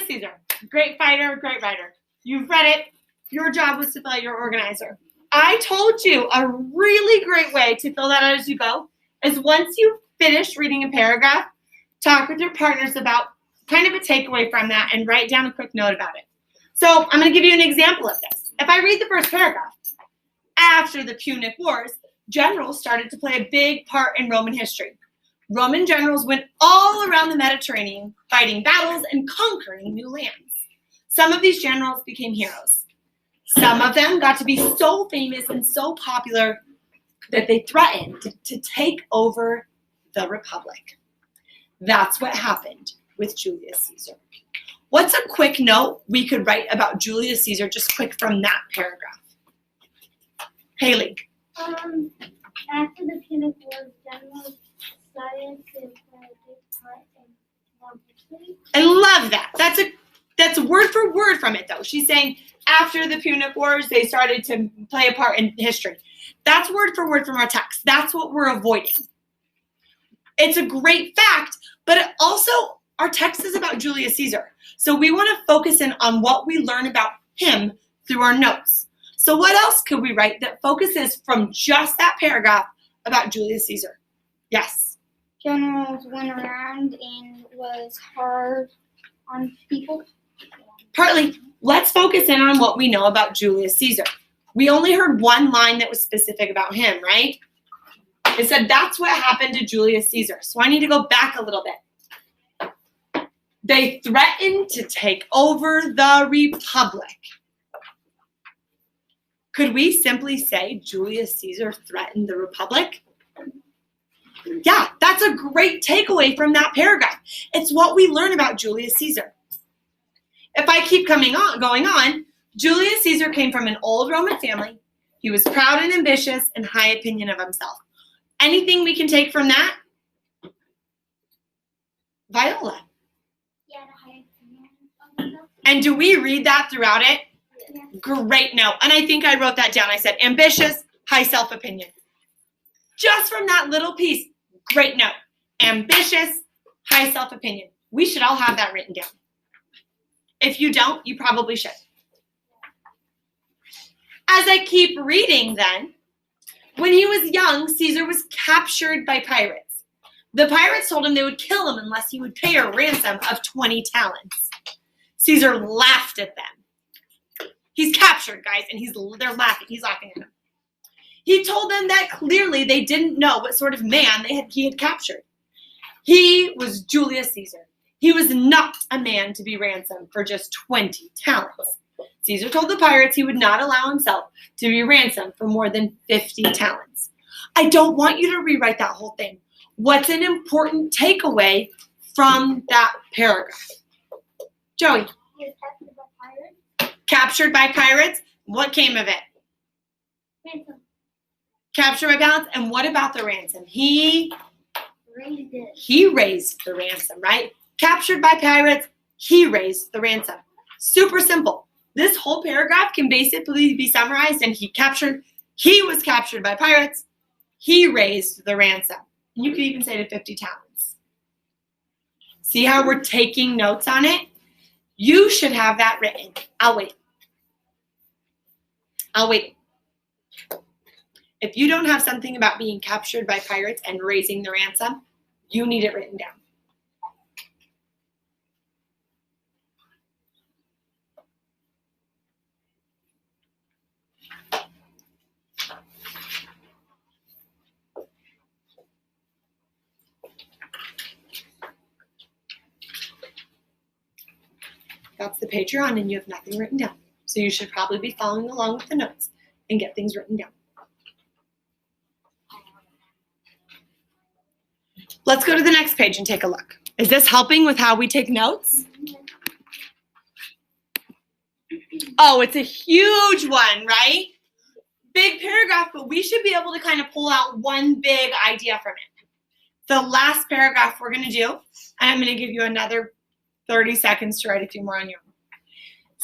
Caesar, great fighter, great writer. You've read it. Your job was to fill out your organizer. I told you a really great way to fill that out as you go is once you finish reading a paragraph, talk with your partners about kind of a takeaway from that and write down a quick note about it. So I'm going to give you an example of this. If I read the first paragraph, after the Punic Wars, generals started to play a big part in Roman history. Roman generals went all around the Mediterranean, fighting battles and conquering new lands. Some of these generals became heroes. Some of them got to be so famous and so popular that they threatened to take over the Republic. That's what happened with Julius Caesar. What's a quick note we could write about Julius Caesar, just quick from that paragraph? Haley. After the Punic Wars, generals started to play a big part in Roman history. I love that. That's word for word from it, though. She's saying after the Punic Wars, they started to play a part in history. That's word for word from our text. That's what we're avoiding. It's a great fact, but also our text is about Julius Caesar. So we want to focus in on what we learn about him through our notes. So what else could we write that focuses from just that paragraph about Julius Caesar? Yes? Generals went around and was hard on people. Partly. Let's focus in on what we know about Julius Caesar. We only heard one line that was specific about him, right? It said that's what happened to Julius Caesar. So I need to go back a little bit. They threatened to take over the Republic. Could we simply say Julius Caesar threatened the Republic? Yeah, that's a great takeaway from that paragraph. It's what we learn about Julius Caesar. If I keep going on, Julius Caesar came from an old Roman family. He was proud and ambitious and high opinion of himself. Anything we can take from that? Viola. Yeah, high opinion of himself. And do we read that throughout it? Yeah. Great note. And I think I wrote that down. I said ambitious, high self-opinion. Just from that little piece, great note. Ambitious, high self-opinion. We should all have that written down. If you don't, you probably should. As I keep reading then, when he was young, Caesar was captured by pirates. The pirates told him they would kill him unless he would pay a ransom of 20 talents. Caesar laughed at them. He's captured, guys, and they're laughing. He's laughing at them. He told them that clearly they didn't know what sort of man he had captured. He was Julius Caesar. He was not a man to be ransomed for just 20 talents. Caesar told the pirates he would not allow himself to be ransomed for more than 50 talents. I don't want you to rewrite that whole thing. What's an important takeaway from that paragraph? Joey. He was captured by pirates. Captured by pirates. What came of it? Ransom. Captured by pirates. And what about the ransom? He Raised it. raised the ransom, right? Captured by pirates, he raised the ransom. Super simple. This whole paragraph can basically be summarized and he was captured by pirates, he raised the ransom. You could even say to 50 talents. See how we're taking notes on it? You should have that written. I'll wait. If you don't have something about being captured by pirates and raising the ransom, you need it written down. That's the page you're on and you have nothing written down. So you should probably be following along with the notes and get things written down. Let's go to the next page and take a look. Is this helping with how we take notes? Oh, it's a huge one, right? Big paragraph, but we should be able to kind of pull out one big idea from it. The last paragraph we're going to do, and I'm going to give you another 30 seconds to write a few more on your own.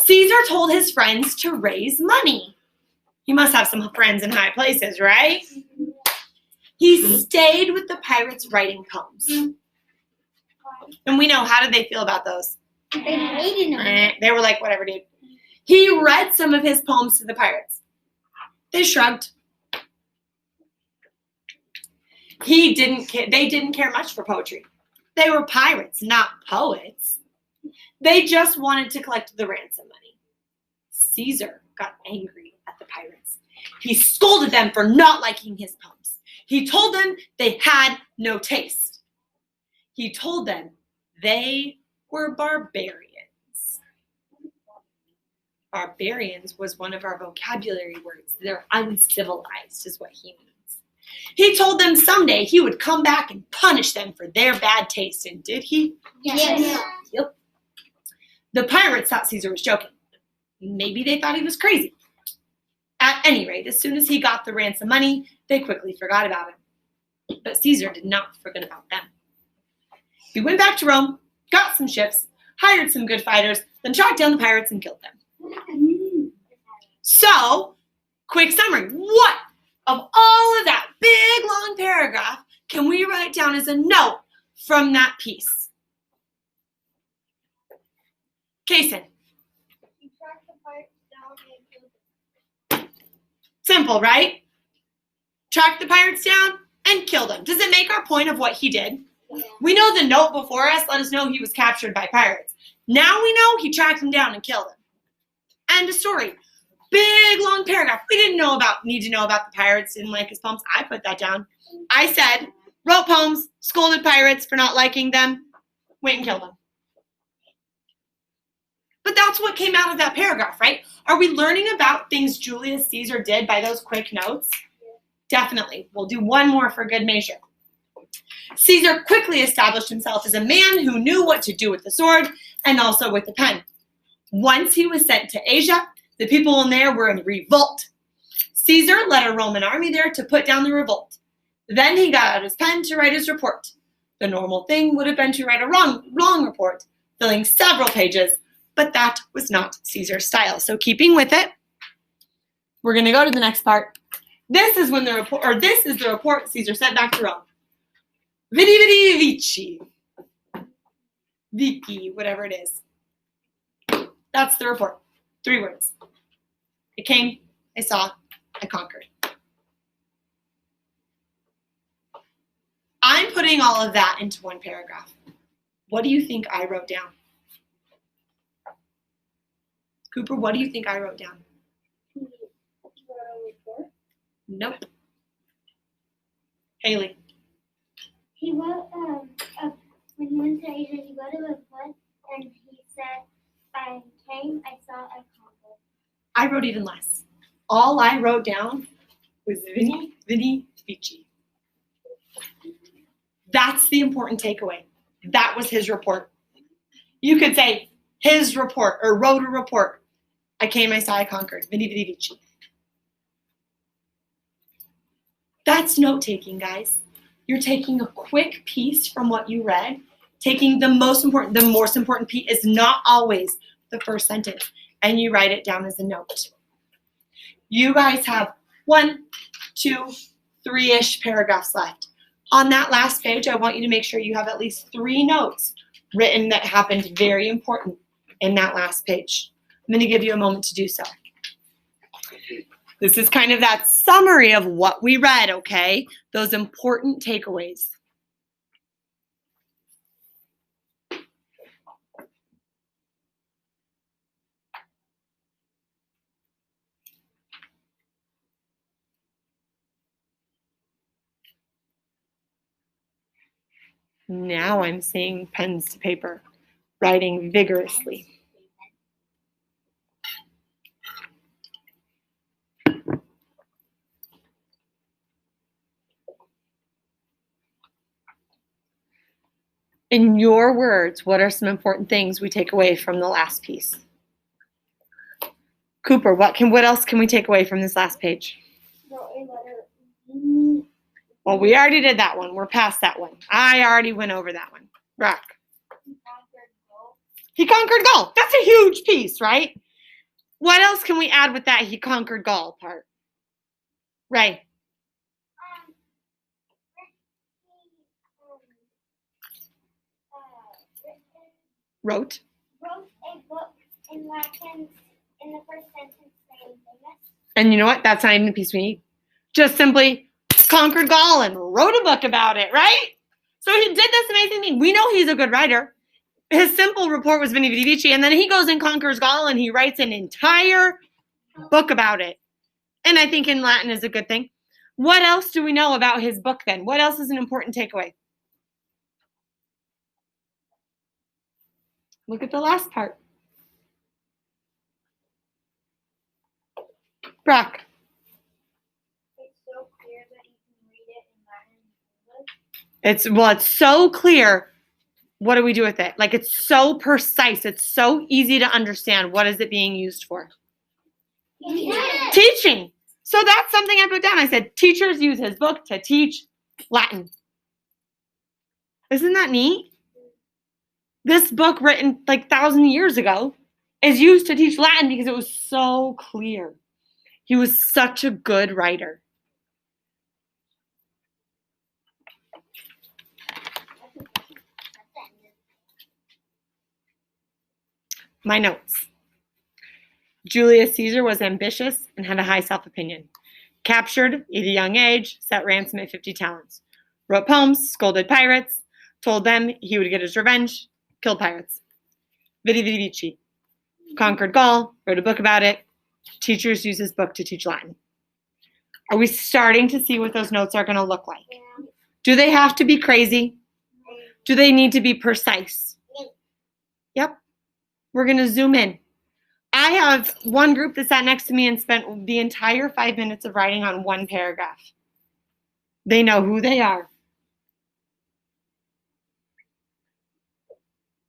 Caesar told his friends to raise money. He must have some friends in high places, right? He stayed with the pirates writing poems. And we know, how did they feel about those? They hated him. They were like, whatever, dude. He read some of his poems to the pirates. They shrugged. They didn't care much for poetry. They were pirates, not poets. They just wanted to collect the ransom money. Caesar got angry at the pirates. He scolded them for not liking his poems. He told them they had no taste. He told them they were barbarians. Barbarians was one of our vocabulary words. They're uncivilized is what he means. He told them someday he would come back and punish them for their bad taste. And did he? Yes. Yep. The pirates thought Caesar was joking. Maybe they thought he was crazy. At any rate, as soon as he got the ransom money, they quickly forgot about him. But Caesar did not forget about them. He went back to Rome, got some ships, hired some good fighters, then tracked down the pirates and killed them. So, quick summary. What of all of that big long paragraph can we write down as a note from that piece? Kason. He tracked the pirates down and killed them. Simple, right? Track the pirates down and kill them. Does it make our point of what he did? Yeah. We know the note before us let us know he was captured by pirates. Now we know he tracked them down and killed them. End of story. Big long paragraph. We didn't need to know about the pirates, didn't like his poems. I put that down. I said, wrote poems, scolded pirates for not liking them, went and killed them. But that's what came out of that paragraph, right? Are we learning about things Julius Caesar did by those quick notes? Definitely. We'll do one more for good measure. Caesar quickly established himself as a man who knew what to do with the sword and also with the pen. Once he was sent to Asia, the people in there were in revolt. Caesar led a Roman army there to put down the revolt. Then he got out his pen to write his report. The normal thing would have been to write a long report, filling several pages, but that was not Caesar's style. So keeping with it, we're going to go to the next part. This is the report Caesar sent back to Rome. Vidi vidi vici. Vici, whatever it is. That's the report. 3 words. I came, I saw, I conquered. I'm putting all of that into one paragraph. What do you think I wrote down? Cooper, what do you think I wrote down? He wrote a report. Nope. Haley. He wrote, when he went to Asia, he wrote a report and he said, I came, I saw, I conquered. I wrote even less. All I wrote down was vini, vidi, vici. That's the important takeaway. That was his report. You could say his report or wrote a report. I came, I saw, I conquered. Vidi, vidi, vici. That's note-taking, guys. You're taking a quick piece from what you read, taking the most important piece is not always the first sentence, and you write it down as a note. You guys have 1, 2, 3-ish paragraphs left. On that last page, I want you to make sure you have at least 3 notes written that happened very important in that last page. I'm going to give you a moment to do so. This is kind of that summary of what we read, okay? Those important takeaways. Now I'm seeing pens to paper, writing vigorously. In your words, what are some important things we take away from the last piece? Cooper, what else can we take away from this last page? Wrote a letter. Well, we already did that one. We're past that one. I already went over that one. Rock. He conquered Gaul. That's a huge piece, right? What else can we add with that he conquered Gaul part? Ray. Wrote in Latin, in the first sentence, say famous. And you know what? That's not even the piece we need. Just simply conquered Gaul and wrote a book about it, right? So he did this amazing thing. We know he's a good writer. His simple report was Veni Vidi Vici, and then he goes and conquers Gaul and he writes an entire book about it. And I think in Latin is a good thing. What else do we know about his book then? What else is an important takeaway? Look at the last part. Brock. It's so clear that you can read it in Latin and English. It's so clear. What do we do with it? Like, it's so precise. It's so easy to understand. What is it being used for? Teaching. So that's something I put down. I said, teachers use his book to teach Latin. Isn't that neat? This book, written like 1,000 years ago, is used to teach Latin because it was so clear. He was such a good writer. My notes. Julius Caesar was ambitious and had a high self-opinion. Captured at a young age, set ransom at 50 talents. Wrote poems, scolded pirates, told them he would get his revenge, killed pirates. Vidi Vidi Vici. Conquered Gaul, wrote a book about it. Teachers use his book to teach Latin. Are we starting to see what those notes are going to look like? Yeah. Do they have to be crazy? Do they need to be precise? Yep. We're going to zoom in. I have one group that sat next to me and spent the entire 5 minutes of writing on one paragraph. They know who they are.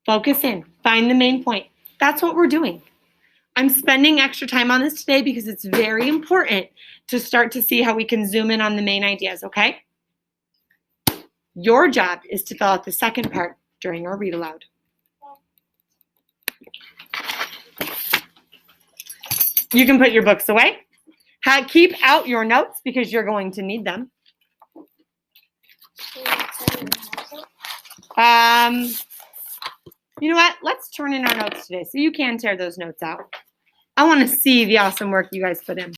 Focus in. Find the main point. That's what we're doing. I'm spending extra time on this today because it's very important to start to see how we can zoom in on the main ideas, okay? Your job is to fill out the second part during our read aloud. You can put your books away. Keep out your notes because you're going to need them. You know what? Let's turn in our notes today so you can tear those notes out. I want to see the awesome work you guys put in.